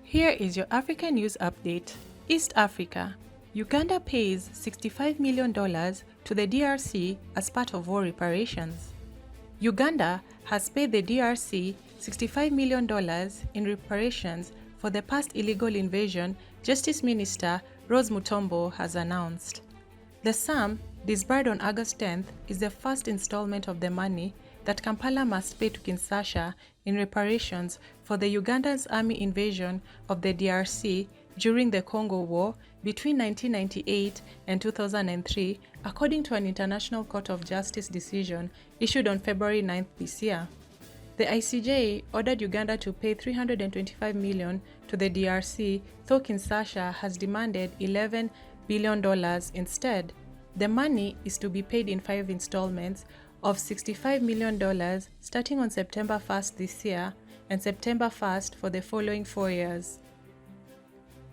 Here is your Africa News update. East Africa. Uganda pays $65 million to the DRC as part of war reparations. Uganda has paid the DRC $65 million in reparations for the past illegal invasion, Justice Minister Rose Mutombo has announced. The sum, disbursed on August 10th, is the first installment of the money that Kampala must pay to Kinshasa in reparations for the Uganda's army invasion of the DRC during the Congo War between 1998 and 2003, according to an International Court of Justice decision issued on February 9th this year. The ICJ ordered Uganda to pay $325 million to the DRC, though Kinshasa has demanded $11 billion instead. The money is to be paid in 5 installments of $65 million starting on September 1st this year and September 1st for the following 4 years.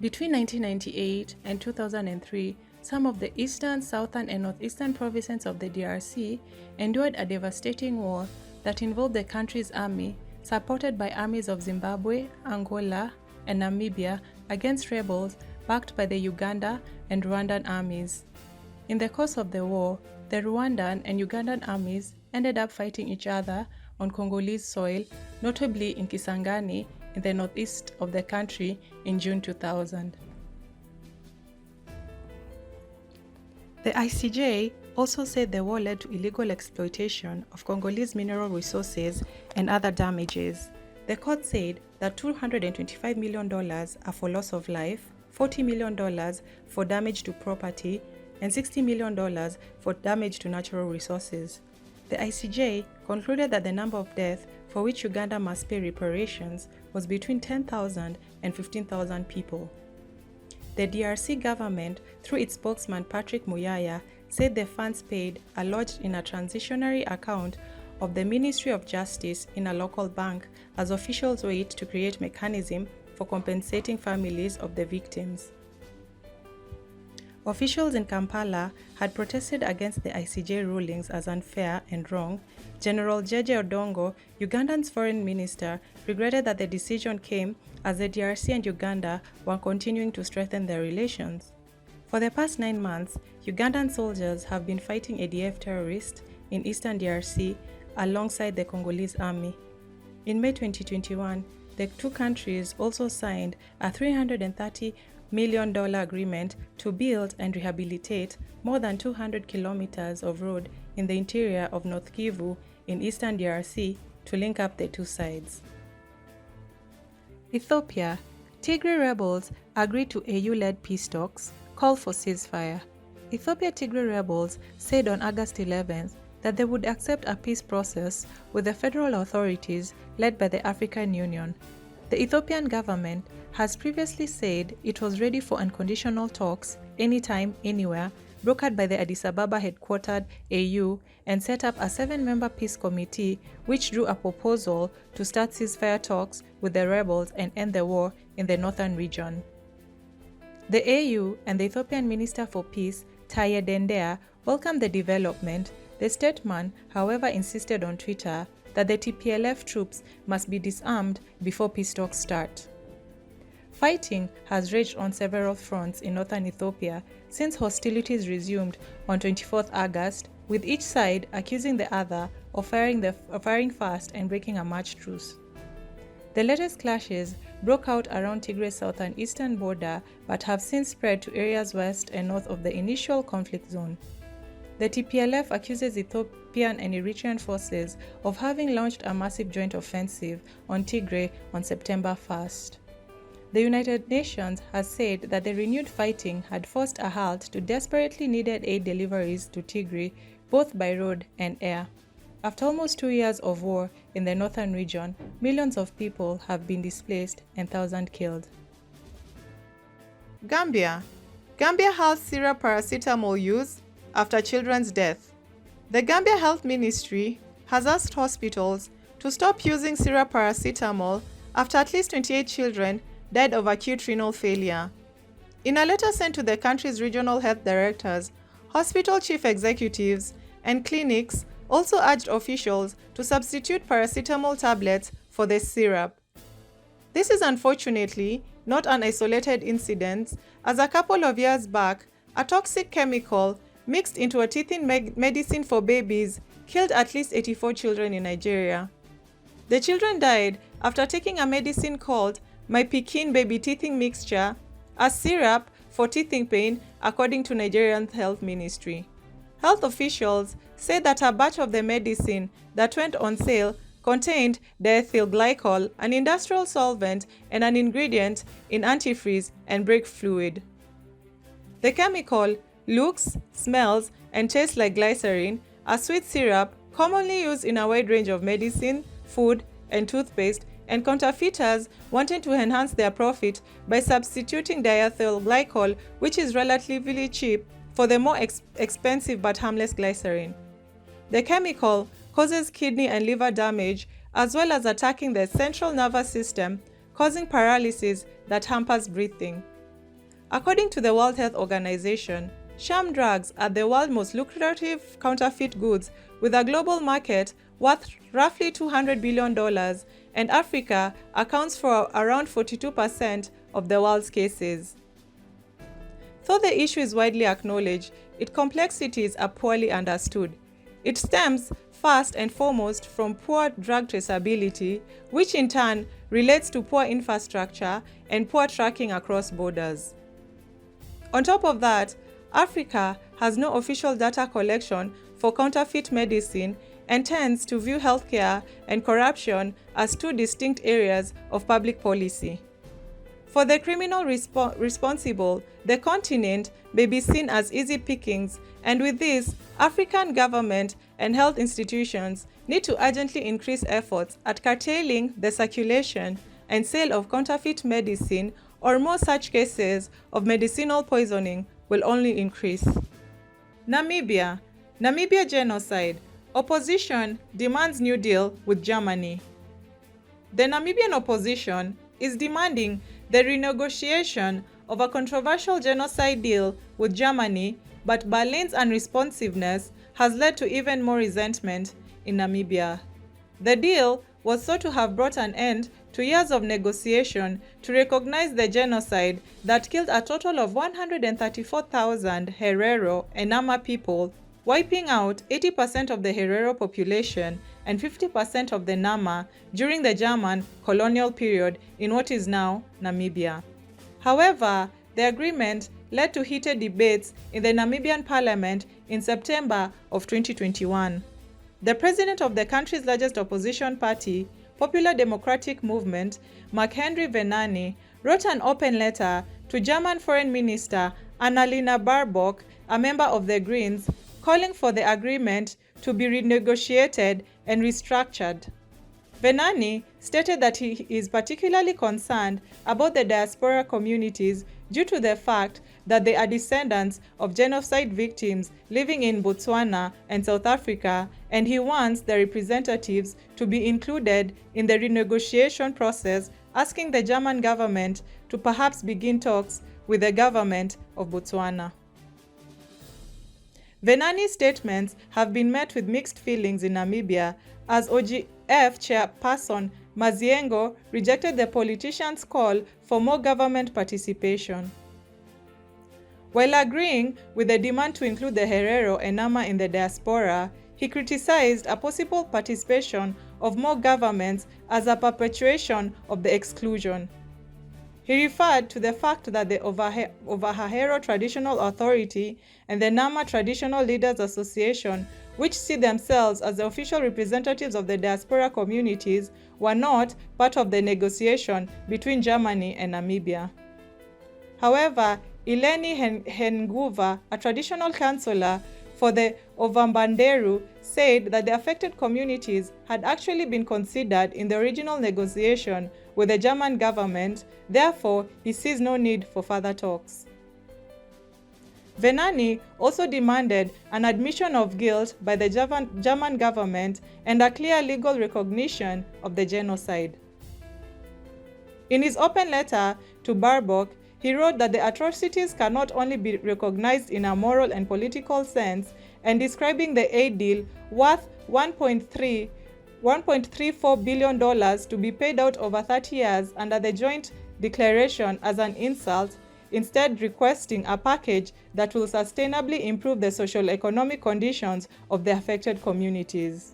Between 1998 and 2003, some of the eastern, southern, and northeastern provinces of the DRC endured a devastating war that involved the country's army, supported by armies of Zimbabwe, Angola, and Namibia, against rebels backed by the Uganda and Rwandan armies. In the course of the war, the Rwandan and Ugandan armies ended up fighting each other on Congolese soil, notably in Kisangani in the northeast of the country in June 2000. The ICJ also said the war led to illegal exploitation of Congolese mineral resources and other damages. The court said that $225 million are for loss of life, $40 million for damage to property, and $60 million for damage to natural resources. The ICJ concluded that the number of deaths for which Uganda must pay reparations was between 10,000 and 15,000 people. The DRC government, through its spokesman Patrick Muyaya, said the funds paid are lodged in a transitionary account of the Ministry of Justice in a local bank as officials wait to create mechanism for compensating families of the victims. Officials in Kampala had protested against the ICJ rulings as unfair and wrong. General Jeje Odongo, Uganda's foreign minister, regretted that the decision came as the DRC and Uganda were continuing to strengthen their relations. For the past 9 months, Ugandan soldiers have been fighting ADF terrorists in eastern DRC alongside the Congolese army. In May 2021, the two countries also signed a $330 million agreement to build and rehabilitate more than 200 kilometers of road in the interior of North Kivu in eastern DRC to link up the two sides. Ethiopia. Tigray rebels agreed to AU-led peace talks, call for ceasefire. Ethiopia Tigray rebels said on August 11th that they would accept a peace process with the federal authorities led by the African Union. The Ethiopian government has previously said it was ready for unconditional talks anytime, anywhere, brokered by the Addis Ababa headquartered AU, and set up a 7-member peace committee which drew a proposal to start ceasefire talks with the rebels and end the war in the northern region. The AU and the Ethiopian Minister for Peace, Taye Dendea, welcomed the development. The statesman, however, insisted on Twitter that the TPLF troops must be disarmed before peace talks start. Fighting has raged on several fronts in northern Ethiopia since hostilities resumed on 24th August, with each side accusing the other of firing fast and breaking a March truce. The latest clashes broke out around Tigray's southern eastern border but have since spread to areas west and north of the initial conflict zone. The TPLF accuses Ethiopian and Eritrean forces of having launched a massive joint offensive on Tigray on September 1st. The United Nations has said that the renewed fighting had forced a halt to desperately needed aid deliveries to Tigray, both by road and air. After almost 2 years of war in the northern region, millions of people have been displaced and thousands killed. Gambia. Gambia halts syrup paracetamol use after children's death. The Gambia Health Ministry has asked hospitals to stop using syrup paracetamol after at least 28 children died of acute renal failure. In a letter sent to the country's regional health directors, hospital chief executives, and clinics also urged officials to substitute paracetamol tablets for the syrup. This is unfortunately not an isolated incident, as a couple of years back, a toxic chemical mixed into a teething medicine for babies killed at least 84 children in Nigeria. The children died after taking a medicine called My Pikin Baby Teething Mixture, a syrup for teething pain, according to Nigerian Health Ministry. Health officials say that a batch of the medicine that went on sale contained diethyl glycol, an industrial solvent and an ingredient in antifreeze and brake fluid. The chemical looks, smells, and tastes like glycerin, a sweet syrup commonly used in a wide range of medicine, food, and toothpaste, and counterfeiters wanting to enhance their profit by substituting diethyl glycol, which is relatively cheap, for the more expensive but harmless glycerin. The chemical causes kidney and liver damage, as well as attacking the central nervous system, causing paralysis that hampers breathing. According to the World Health Organization, sham drugs are the world's most lucrative counterfeit goods, with a global market worth roughly $200 billion, and Africa accounts for around 42% of the world's cases. Though the issue is widely acknowledged, its complexities are poorly understood. It stems first and foremost from poor drug traceability, which in turn relates to poor infrastructure and poor tracking across borders. On top of that, Africa has no official data collection for counterfeit medicine and tends to view healthcare and corruption as two distinct areas of public policy. For the criminal responsible, the continent may be seen as easy pickings, and with this, African government and health institutions need to urgently increase efforts at curtailing the circulation and sale of counterfeit medicine, or more such cases of medicinal poisoning will only increase. Namibia genocide. Opposition demands new deal with Germany. The Namibian opposition is demanding the renegotiation of a controversial genocide deal with Germany, but Berlin's unresponsiveness has led to even more resentment in Namibia. The deal was thought to have brought an end to years of negotiation to recognize the genocide that killed a total of 134,000 Herero and Nama people, wiping out 80% of the Herero population and 50% of the Nama during the German colonial period in what is now Namibia. However, the agreement led to heated debates in the Namibian parliament in September of 2021. The president of the country's largest opposition party, Popular Democratic Movement, Marc-Henri Venani, wrote an open letter to German Foreign Minister Annalena Baerbock, a member of the Greens, calling for the agreement to be renegotiated and restructured. Venani stated that he is particularly concerned about the diaspora communities due to the fact that they are descendants of genocide victims living in Botswana and South Africa, and he wants the representatives to be included in the renegotiation process, asking the German government to perhaps begin talks with the government of Botswana. Venani's statements have been met with mixed feelings in Namibia, as OGF chairperson Maziengo rejected the politician's call for more government participation. While agreeing with the demand to include the Herero and Nama in the diaspora, he criticized a possible participation of more governments as a perpetuation of the exclusion. He referred to the fact that the Overhahero Traditional Authority and the Nama Traditional Leaders Association, which see themselves as the official representatives of the diaspora communities, were not part of the negotiation between Germany and Namibia. However, Eleni Henguva, a traditional councillor for the Ovambanderu, said that the affected communities had actually been considered in the original negotiation with the German government, therefore he sees no need for further talks. Venani also demanded an admission of guilt by the German government and a clear legal recognition of the genocide. In his open letter to Baerbock, he wrote that the atrocities cannot only be recognized in a moral and political sense, and describing the aid deal worth 1.3 $1.34 billion to be paid out over 30 years under the joint declaration as an insult, instead requesting a package that will sustainably improve the socio-economic conditions of the affected communities.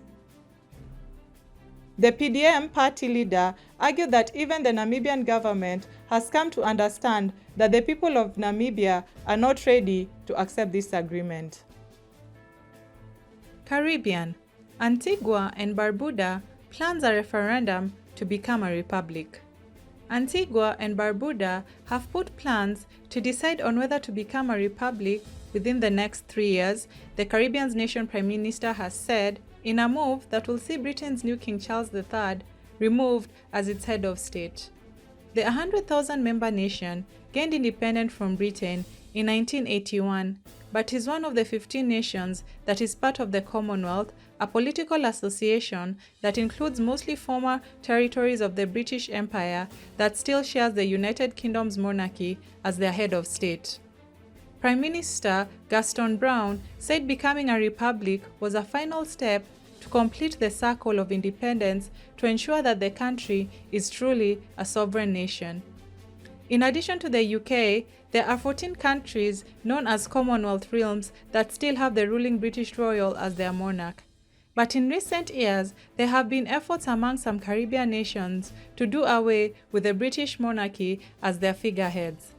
The PDM party leader argued that even the Namibian government has come to understand that the people of Namibia are not ready to accept this agreement. Caribbean. Antigua and Barbuda plans a referendum to become a republic. Antigua and Barbuda have put plans to decide on whether to become a republic within the next 3 years, the Caribbean's nation Prime Minister has said, in a move that will see Britain's new King Charles III removed as its head of state. The 100,000-member nation gained independence from Britain in 1981, but is one of the 15 nations that is part of the Commonwealth, a political association that includes mostly former territories of the British Empire that still shares the United Kingdom's monarchy as their head of state. Prime Minister Gaston Brown said becoming a republic was a final step to complete the circle of independence to ensure that the country is truly a sovereign nation. In addition to the UK, there are 14 countries known as Commonwealth Realms that still have the ruling British royal as their monarch. But in recent years, there have been efforts among some Caribbean nations to do away with the British monarchy as their figureheads.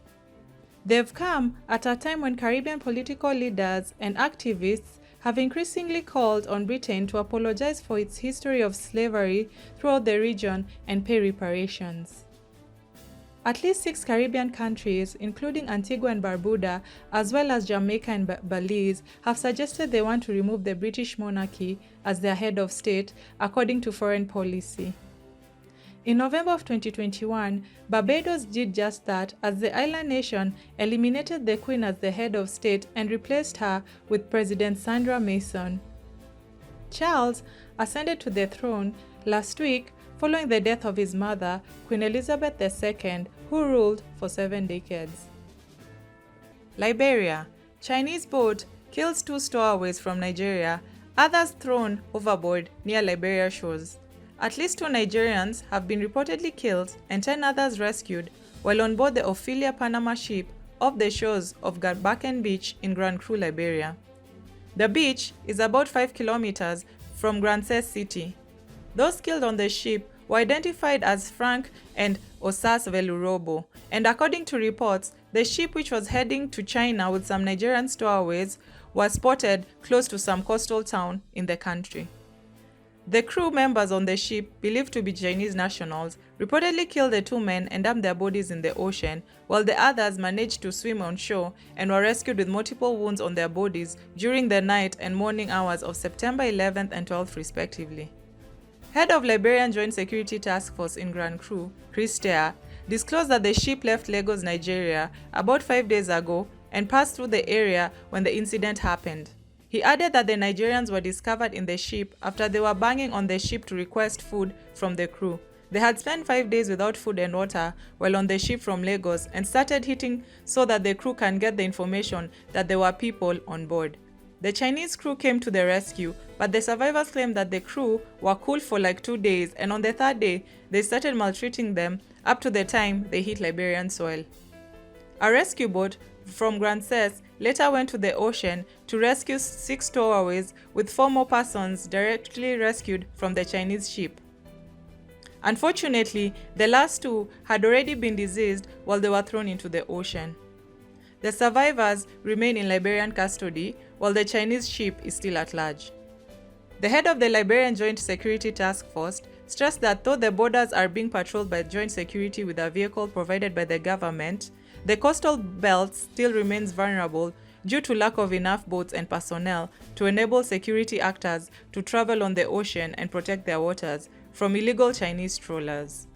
They've come at a time when Caribbean political leaders and activists have increasingly called on Britain to apologize for its history of slavery throughout the region and pay reparations. At least 6 Caribbean countries, including Antigua and Barbuda, as well as Jamaica and Belize, have suggested they want to remove the British monarchy as their head of state, according to foreign policy. In November of 2021, Barbados did just that as the island nation eliminated the Queen as the head of state and replaced her with President Sandra Mason. Charles ascended to the throne last week following the death of his mother, Queen Elizabeth II, who ruled for 7 decades. Liberia. Chinese boat kills 2 stowaways from Nigeria, others thrown overboard near Liberia shores. At least 2 Nigerians have been reportedly killed and 10 others rescued while on board the Ophelia Panama ship off the shores of Garbaken Beach in Grand Cru, Liberia. The beach is about 5 kilometers from Granses City. Those killed on the ship were identified as Frank and Osas Velurobo, and according to reports, the ship, which was heading to China with some Nigerian stowaways, was spotted close to some coastal town in the country. The crew members on the ship, believed to be Chinese nationals, reportedly killed the 2 men and dumped their bodies in the ocean, while the others managed to swim on shore and were rescued with multiple wounds on their bodies during the night and morning hours of September 11th and 12th respectively. Head of Liberian Joint Security Task Force in Grand Cru, Chris Tea, disclosed that the ship left Lagos, Nigeria, about 5 days ago and passed through the area when the incident happened. He added that the Nigerians were discovered in the ship after they were banging on the ship to request food from the crew. They had spent 5 days without food and water while on the ship from Lagos and started hitting so that the crew can get the information that there were people on board. The Chinese crew came to the rescue, but the survivors claimed that the crew were cool for like 2 days, and on the 3rd day, they started maltreating them up to the time they hit Liberian soil. A rescue boat from Granses later went to the ocean to rescue 6 stowaways, with 4 more persons directly rescued from the Chinese ship. Unfortunately, the last 2 had already been deceased while they were thrown into the ocean. The survivors remain in Liberian custody, while the Chinese ship is still at large. The head of the Liberian Joint Security Task Force stressed that though the borders are being patrolled by joint security with a vehicle provided by the government, the coastal belt still remains vulnerable due to lack of enough boats and personnel to enable security actors to travel on the ocean and protect their waters from illegal Chinese trawlers.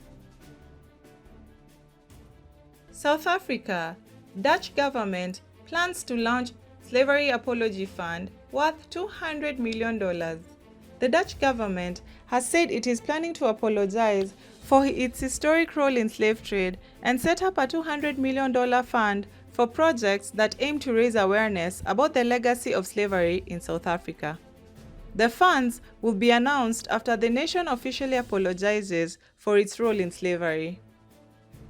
South Africa. Dutch government plans to launch Slavery Apology Fund worth $200 million. The Dutch government has said it is planning to apologize for its historic role in slave trade and set up a $200 million fund for projects that aim to raise awareness about the legacy of slavery in South Africa. The funds will be announced after the nation officially apologizes for its role in slavery.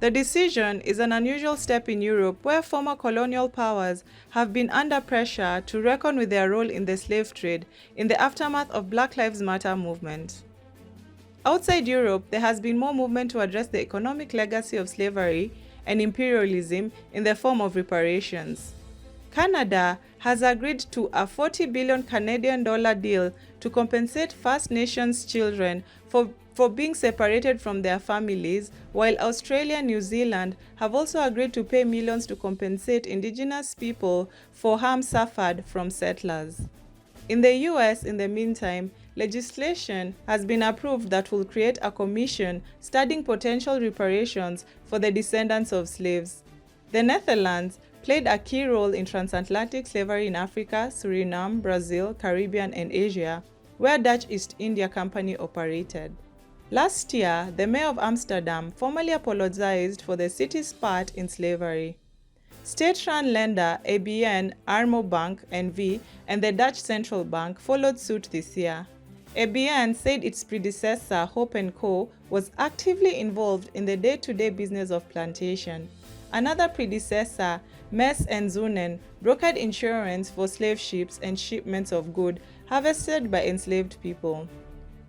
The decision is an unusual step in Europe, where former colonial powers have been under pressure to reckon with their role in the slave trade in the aftermath of Black Lives Matter movement. Outside Europe, there has been more movement to address the economic legacy of slavery and imperialism in the form of reparations. Canada has agreed to a 40 billion Canadian dollar deal to compensate First Nations children for being separated from their families, while Australia and New Zealand have also agreed to pay millions to compensate Indigenous people for harm suffered from settlers. In the US, in the meantime, legislation has been approved that will create a commission studying potential reparations for the descendants of slaves. The Netherlands played a key role in transatlantic slavery in Africa, Suriname, Brazil, Caribbean, and Asia, where Dutch East India Company operated. Last year, the mayor of Amsterdam formally apologized for the city's part in slavery. State-run lender ABN AMRO Bank N.V. and the Dutch Central Bank followed suit this year. ABN said its predecessor, Hope & Co., was actively involved in the day-to-day business of plantation. Another predecessor, Mess & Zunen, brokered insurance for slave ships and shipments of goods harvested by enslaved people.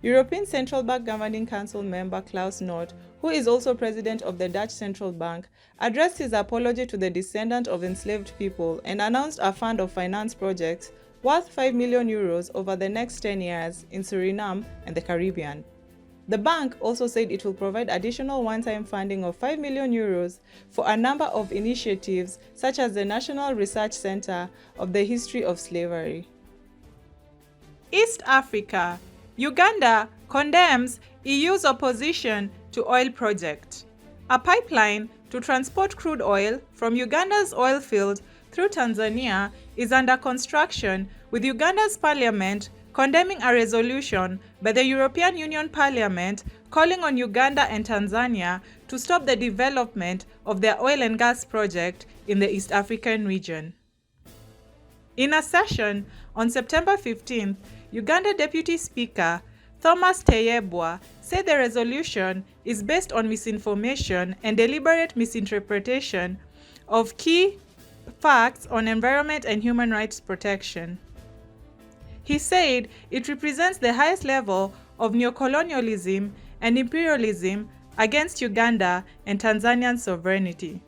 European Central Bank Governing Council member Klaus Knot, who is also president of the Dutch Central Bank, addressed his apology to the descendants of enslaved people and announced a fund of finance projects worth €5 million over the next 10 years in Suriname and the Caribbean. The bank also said it will provide additional one-time funding of €5 million for a number of initiatives such as the National Research Center of the History of Slavery. East Africa. Uganda condemns EU's opposition to oil project. A pipeline to transport crude oil from Uganda's oil field through Tanzania is under construction, with Uganda's parliament condemning a resolution by the European Union Parliament calling on Uganda and Tanzania to stop the development of their oil and gas project in the East African region. In a session on September 15th, Uganda Deputy Speaker Thomas Tayebwa said the resolution is based on misinformation and deliberate misinterpretation of key facts on environment and human rights protection. He said it represents the highest level of neocolonialism and imperialism against Uganda and Tanzanian sovereignty.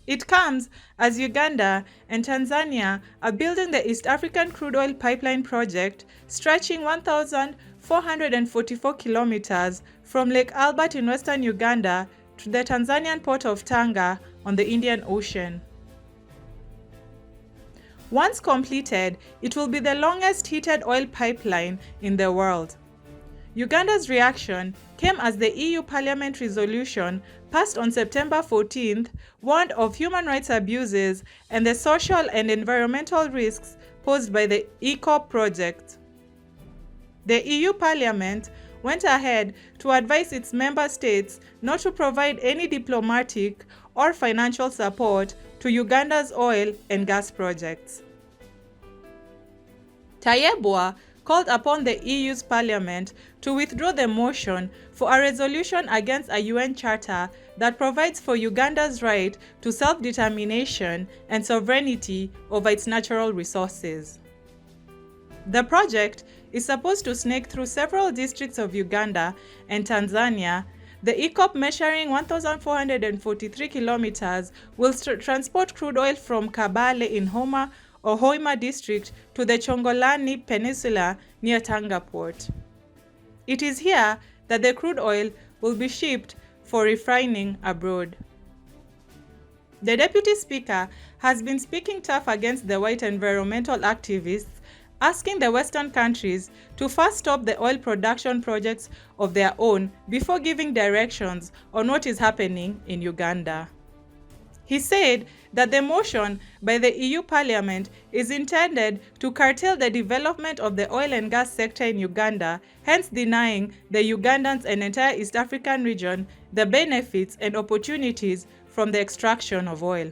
It comes as Uganda and Tanzania are building the East African crude oil pipeline project stretching 1,444 kilometers from Lake Albert in western Uganda to the Tanzanian port of Tanga on the Indian Ocean. Once completed, it will be the longest heated oil pipeline in the world. Uganda's reaction came as the EU Parliament resolution passed on September 14th warned of human rights abuses and the social and environmental risks posed by the ECOP project. The EU Parliament went ahead to advise its member states not to provide any diplomatic or financial support to Uganda's oil and gas projects. Tayebwa called upon the EU's Parliament to withdraw the motion for a resolution against a UN charter that provides for Uganda's right to self-determination and sovereignty over its natural resources. The project is supposed to snake through several districts of Uganda and Tanzania. The ECOP, measuring 1,443 kilometers, will transport crude oil from Kabale in Hoima district to the Chongolani Peninsula near Tanga port. It is here that the crude oil will be shipped for refining abroad. The Deputy Speaker has been speaking tough against the white environmental activists, asking the Western countries to first stop the oil production projects of their own before giving directions on what is happening in Uganda. He said that the motion by the EU Parliament is intended to curtail the development of the oil and gas sector in Uganda, hence denying the Ugandans and entire East African region the benefits and opportunities from the extraction of oil.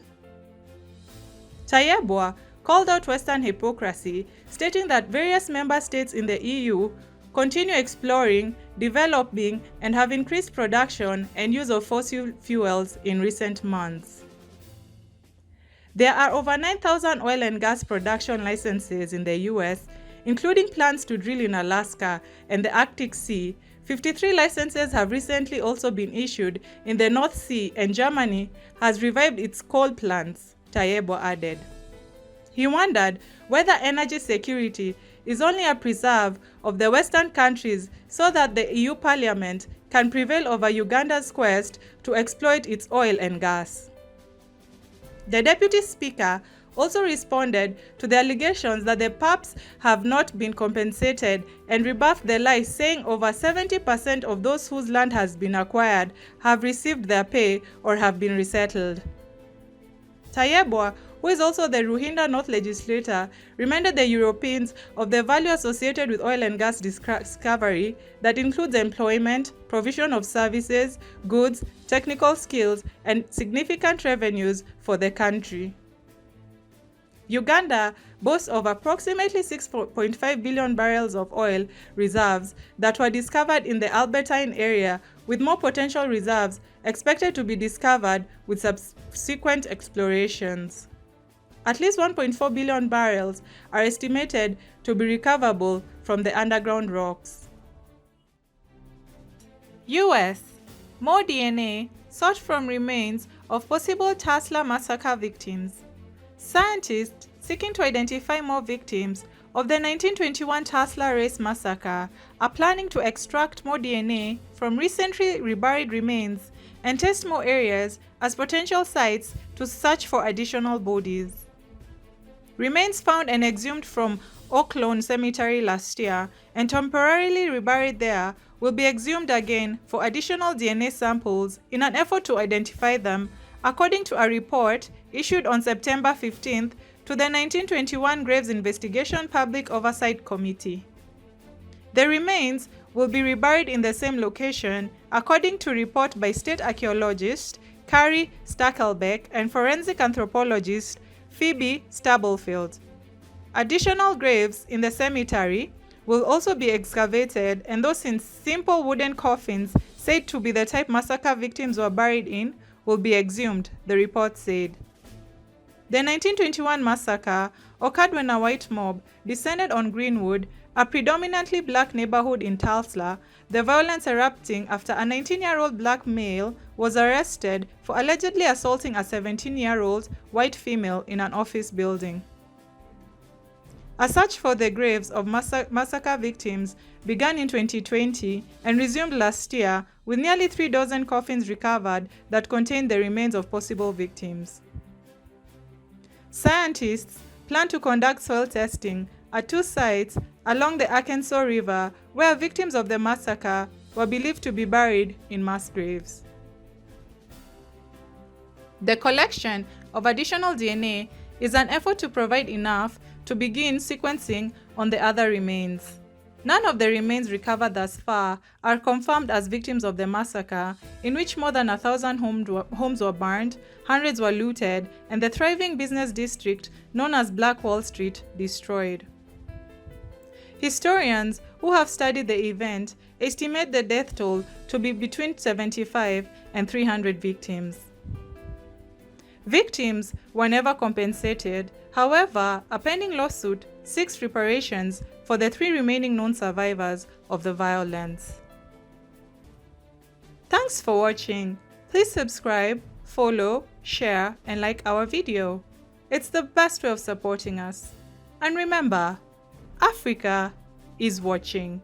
Tayebwa, called out Western hypocrisy, stating that various member states in the EU continue exploring, developing, and have increased production and use of fossil fuels in recent months. There are over 9,000 oil and gas production licenses in the US, including plans to drill in Alaska and the Arctic Sea. 53 licenses have recently also been issued in the North Sea, and Germany has revived its coal plants, Tayebo added. He wondered whether energy security is only a preserve of the Western countries so that the EU Parliament can prevail over Uganda's quest to exploit its oil and gas. The Deputy Speaker also responded to the allegations that the PAPs have not been compensated and rebuffed the lie, saying over 70% of those whose land has been acquired have received their pay or have been resettled. Tayebwa, who is also the Ruhinda North legislator, reminded the Europeans of the value associated with oil and gas discovery that includes employment, provision of services, goods, technical skills, and significant revenues for the country. Uganda boasts of approximately 6.5 billion barrels of oil reserves that were discovered in the Albertine area, with more potential reserves expected to be discovered with subsequent explorations. At least 1.4 billion barrels are estimated to be recoverable from the underground rocks. US. More DNA sought from remains of possible Tulsa massacre victims. Scientists seeking to identify more victims of the 1921 Tulsa race massacre are planning to extract more DNA from recently reburied remains and test more areas as potential sites to search for additional bodies. Remains found and exhumed from Oak Lawn Cemetery last year and temporarily reburied there will be exhumed again for additional DNA samples in an effort to identify them, according to a report issued on September 15th to the 1921 Graves Investigation Public Oversight Committee. The remains will be reburied in the same location, according to report by state archaeologist Carrie Stackelbeck and forensic anthropologist Phoebe Stubblefield. Additional graves in the cemetery will also be excavated, and those in simple wooden coffins said to be the type massacre victims were buried in will be exhumed, the report said. The 1921 massacre occurred when a white mob descended on Greenwood, a predominantly black neighborhood in Tulsa, the violence erupting after a 19-year-old black male was arrested for allegedly assaulting a 17-year-old white female in an office building. A search for the graves of massacre victims began in 2020 and resumed last year, with nearly 3 dozen coffins recovered that contained the remains of possible victims. Scientists plan to conduct soil testing at 2 sites along the Arkansas River where victims of the massacre were believed to be buried in mass graves. The collection of additional DNA is an effort to provide enough to begin sequencing on the other remains. None of the remains recovered thus far are confirmed as victims of the massacre, in which more than 1,000 homes were burned, hundreds were looted, and the thriving business district known as Black Wall Street destroyed. Historians who have studied the event estimate the death toll to be between 75 and 300 victims. Victims were never compensated. However, a pending lawsuit seeks reparations for the 3 remaining known survivors of the violence. Thanks for watching. Please subscribe, follow, share, and like our video. It's the best way of supporting us. And remember, Africa is watching.